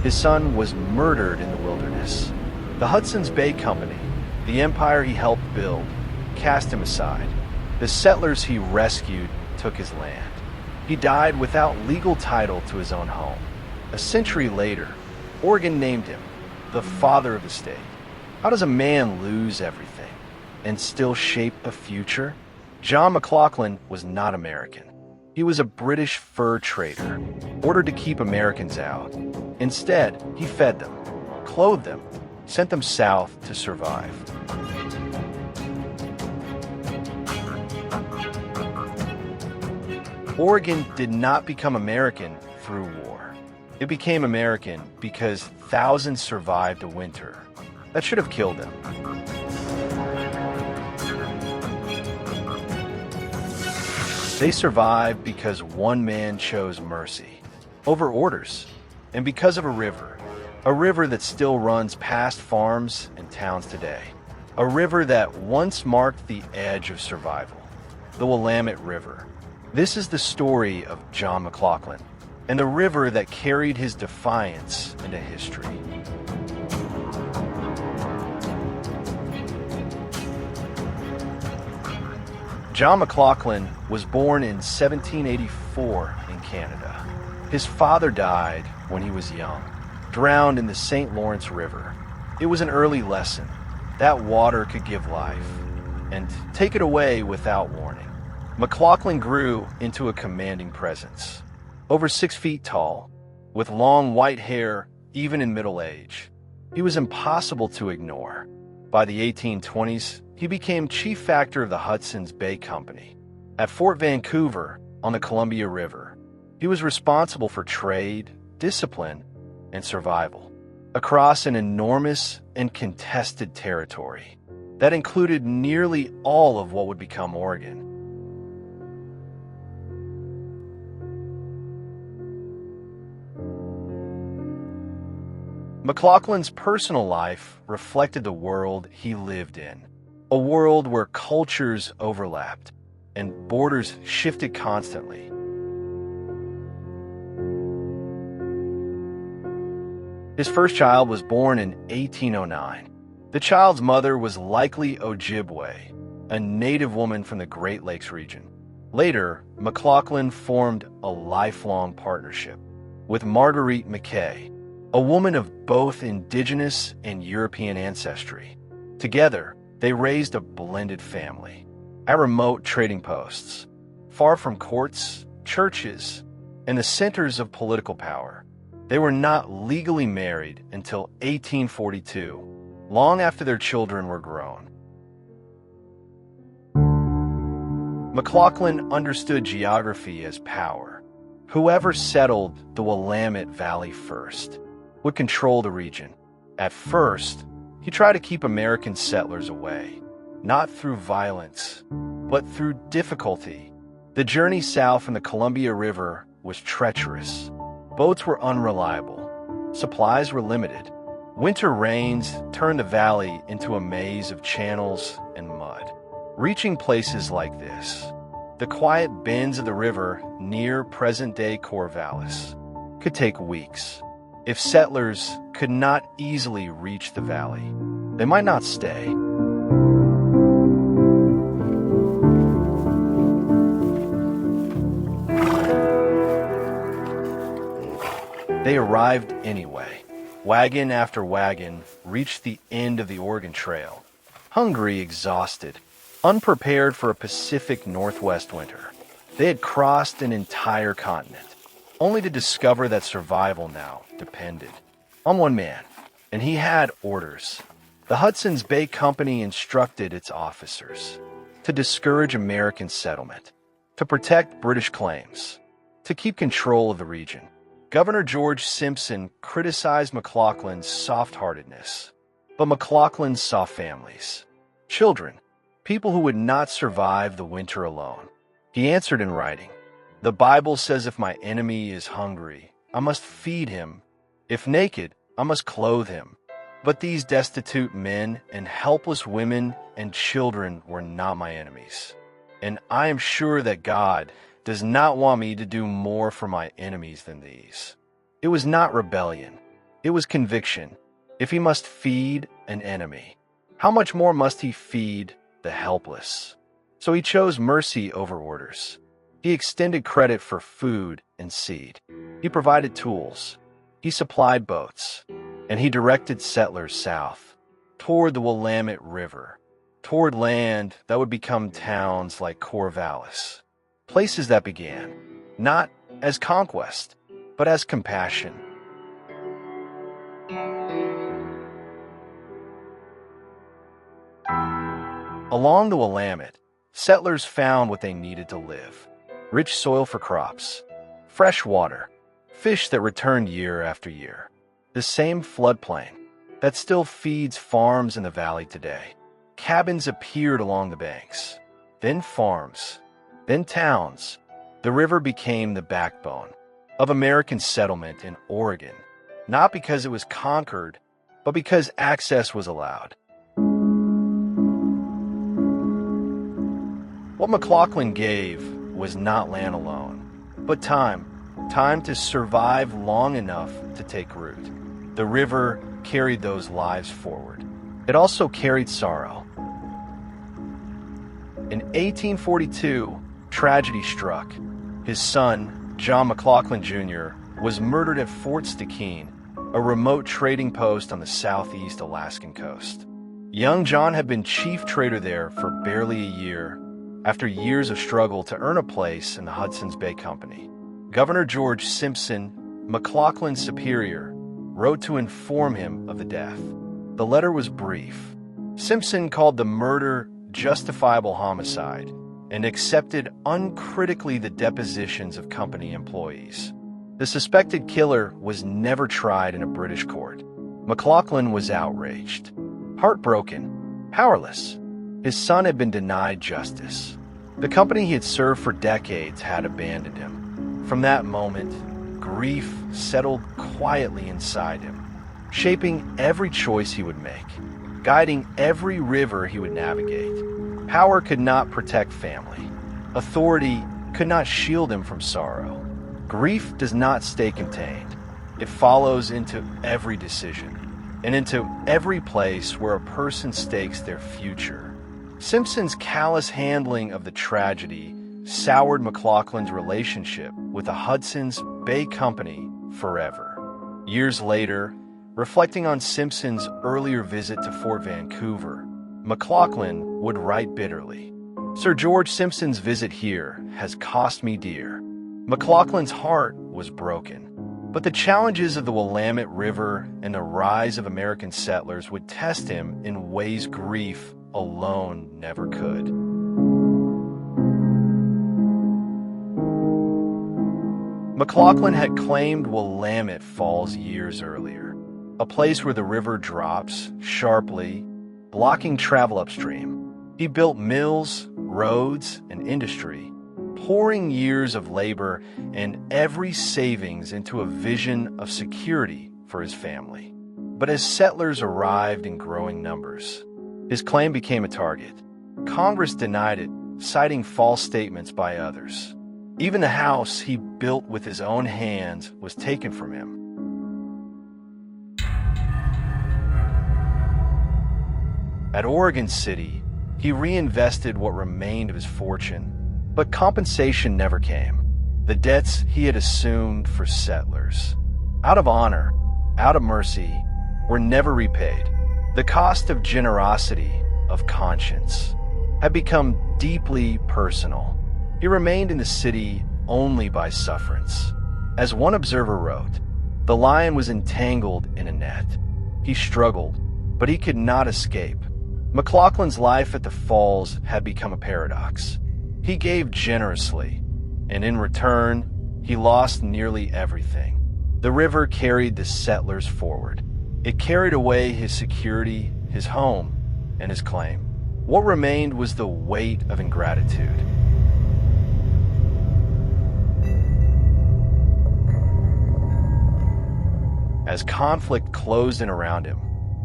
His son was murdered in the wilderness. The Hudson's Bay Company, the empire he helped build, cast him aside. The settlers he rescued took his land. He died without legal title to his own home. A century later, Oregon named him the father of the state. How does a man lose everything and still shape a future? John McLoughlin was not American. He was a British fur trader, ordered to keep Americans out. Instead, he fed them, clothed them, sent them south to survive. Oregon did not become American through war. It became American because thousands survived a winter that should have killed them. They survived because one man chose mercy over orders, and because of a river that still runs past farms and towns today. A river that once marked the edge of survival, the Willamette River. This is the story of John McLoughlin and the river that carried his defiance into history. John McLoughlin was born in 1784 in Canada. His father died when he was young, drowned in the St. Lawrence River. It was an early lesson that water could give life and take it away without warning. McLoughlin grew into a commanding presence, over 6 feet tall, with long white hair even in middle age. He was impossible to ignore. By the 1820s, he became chief factor of the Hudson's Bay Company. At Fort Vancouver on the Columbia River, he was responsible for trade, discipline, and survival across an enormous and contested territory that included nearly all of what would become Oregon. McLoughlin's personal life reflected the world he lived in, a world where cultures overlapped and borders shifted constantly. His first child was born in 1809. The child's mother was likely Ojibwe, a native woman from the Great Lakes region. Later, McLoughlin formed a lifelong partnership with Marguerite McKay, a woman of both Indigenous and European ancestry. Together, they raised a blended family at remote trading posts, far from courts, churches, and the centers of political power. They were not legally married until 1842, long after their children were grown. McLoughlin understood geography as power. Whoever settled the Willamette Valley first would control the region. At first, he tried to keep American settlers away, not through violence, but through difficulty. The journey south from the Columbia River was treacherous. Boats were unreliable. Supplies were limited. Winter rains turned the valley into a maze of channels and mud. Reaching places like this, the quiet bends of the river near present-day Corvallis, could take weeks. If settlers could not easily reach the valley, they might not stay. They arrived anyway. Wagon after wagon reached the end of the Oregon Trail, hungry, exhausted, unprepared for a Pacific Northwest winter. They had crossed an entire continent, only to discover that survival now depended on one man, and he had orders. The Hudson's Bay Company instructed its officers to discourage American settlement, to protect British claims, to keep control of the region. Governor George Simpson criticized McLoughlin's soft-heartedness, but McLoughlin saw families, children, people who would not survive the winter alone. He answered in writing, "The Bible says if my enemy is hungry, I must feed him. If naked, I must clothe him. But these destitute men and helpless women and children were not my enemies. And I am sure that God does not want me to do more for my enemies than these." It was not rebellion. It was conviction. If he must feed an enemy, how much more must he feed the helpless? So he chose mercy over orders. He extended credit for food and seed. He provided tools. He supplied boats. And he directed settlers south, toward the Willamette River, toward land that would become towns like Corvallis, places that began, not as conquest, but as compassion. Along the Willamette, settlers found what they needed to live: rich soil for crops, fresh water, fish that returned year after year, the same floodplain that still feeds farms in the valley today. Cabins appeared along the banks, then farms, then towns. The river became the backbone of American settlement in Oregon, not because it was conquered, but because access was allowed. What McLoughlin gave was not land alone, but time to survive long enough to take root. The river carried those lives forward. It also carried sorrow. In 1842, tragedy struck. His son, John McLoughlin Jr., was murdered at Fort Vancouver, a remote trading post on the southeast Alaskan coast. Young John had been chief trader there for barely a year, after years of struggle to earn a place in the Hudson's Bay Company. Governor George Simpson, McLoughlin's superior, wrote to inform him of the death. The letter was brief. Simpson called the murder justifiable homicide and accepted uncritically the depositions of company employees. The suspected killer was never tried in a British court. McLoughlin was outraged, heartbroken, powerless. His son had been denied justice. The company he had served for decades had abandoned him. From that moment, grief settled quietly inside him, shaping every choice he would make, guiding every river he would navigate. Power could not protect family. Authority could not shield him from sorrow. Grief does not stay contained. It follows into every decision and into every place where a person stakes their future. Simpson's callous handling of the tragedy soured McLoughlin's relationship with the Hudson's Bay Company forever. Years later, reflecting on Simpson's earlier visit to Fort Vancouver, McLoughlin would write bitterly, "Sir George Simpson's visit here has cost me dear." McLoughlin's heart was broken, but the challenges of the Willamette River and the rise of American settlers would test him in ways grief alone never could. McLoughlin had claimed Willamette Falls years earlier, a place where the river drops sharply, blocking travel upstream. He built mills, roads, and industry, pouring years of labor and every savings into a vision of security for his family. But as settlers arrived in growing numbers, his claim became a target. Congress denied it, citing false statements by others. Even the house he built with his own hands was taken from him. At Oregon City, he reinvested what remained of his fortune, but compensation never came. The debts he had assumed for settlers, out of honor, out of mercy, were never repaid. The cost of generosity, of conscience, had become deeply personal. He remained in the city only by sufferance. As one observer wrote, the lion was entangled in a net. He struggled, but he could not escape. McLoughlin's life at the falls had become a paradox. He gave generously, and in return, he lost nearly everything. The river carried the settlers forward. It carried away his security, his home, and his claim. What remained was the weight of ingratitude. As conflict closed in around him,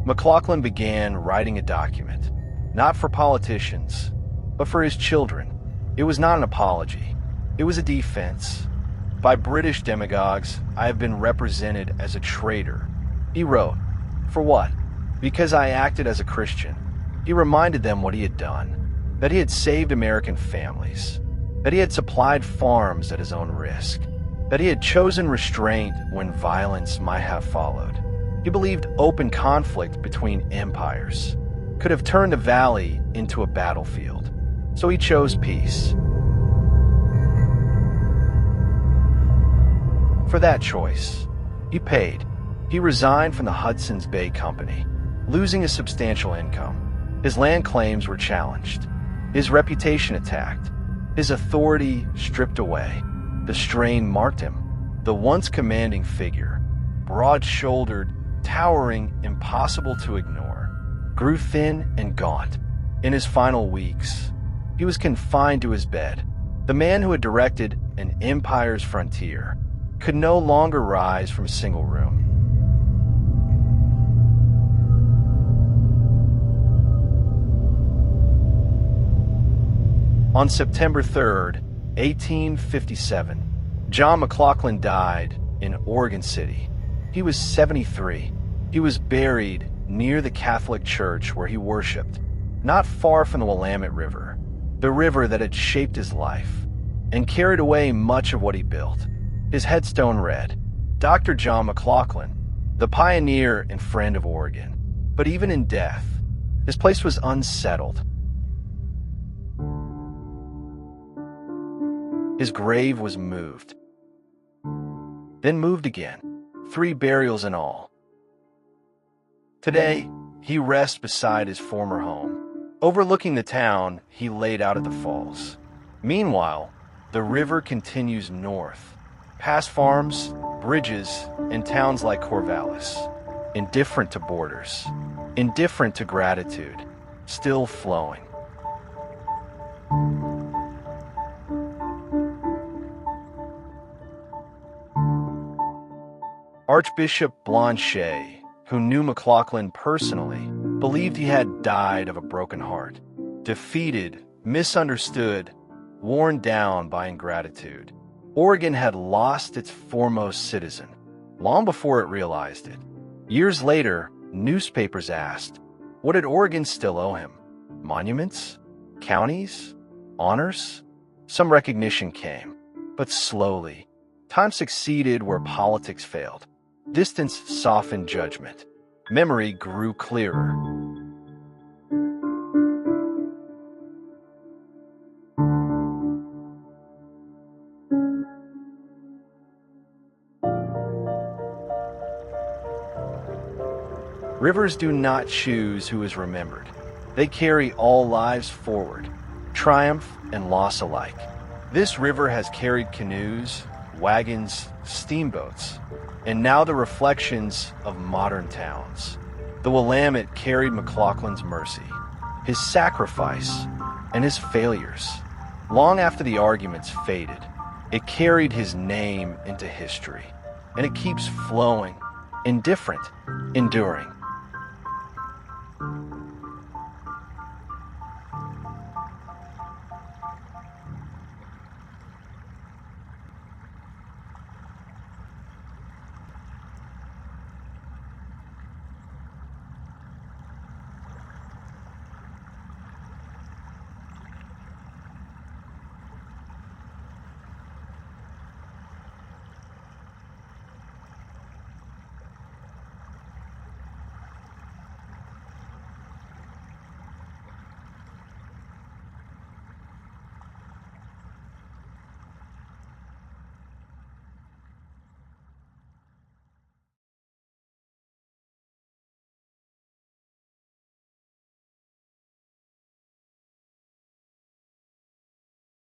McLoughlin began writing a document, not for politicians, but for his children. It was not an apology. It was a defense. By British demagogues, I have been represented as a traitor, He wrote, "For what? Because I acted as a Christian." He reminded them what he had done, that he had saved American families, that he had supplied farms at his own risk, that he had chosen restraint when violence might have followed. He believed open conflict between empires could have turned the valley into a battlefield, so he chose peace. For that choice, he paid. He resigned from the Hudson's Bay Company, losing a substantial income. His land claims were challenged, his reputation attacked, his authority stripped away. The strain marked him. The once commanding figure, broad-shouldered, towering, impossible to ignore, grew thin and gaunt. In his final weeks, he was confined to his bed. The man who had directed an empire's frontier could no longer rise from a single room. On September 3rd, 1857, John McLoughlin died in Oregon City. He was 73. He was buried near the Catholic church where he worshiped, not far from the Willamette River, the river that had shaped his life and carried away much of what he built. His headstone read, "Dr. John McLoughlin, the pioneer and friend of Oregon." But even in death, his place was unsettled. His grave was moved, then moved again, 3 burials in all. Today, he rests beside his former home. Overlooking the town he laid out at the falls. Meanwhile, the river continues north, past farms, bridges, and towns like Corvallis, indifferent to borders, indifferent to gratitude, still flowing. Archbishop Blanchet, who knew McLoughlin personally, believed he had died of a broken heart, defeated, misunderstood, worn down by ingratitude. Oregon had lost its foremost citizen, long before it realized it. Years later, newspapers asked, what did Oregon still owe him? Monuments? Counties? Honors? Some recognition came, but slowly. Time succeeded where politics failed. Distance softened judgment. Memory grew clearer. Rivers do not choose who is remembered. They carry all lives forward, triumph and loss alike. This river has carried canoes, wagons, steamboats, and now the reflections of modern towns. The Willamette carried McLoughlin's mercy, his sacrifice, and his failures. Long after the arguments faded, it carried his name into history, and it keeps flowing, indifferent, enduring.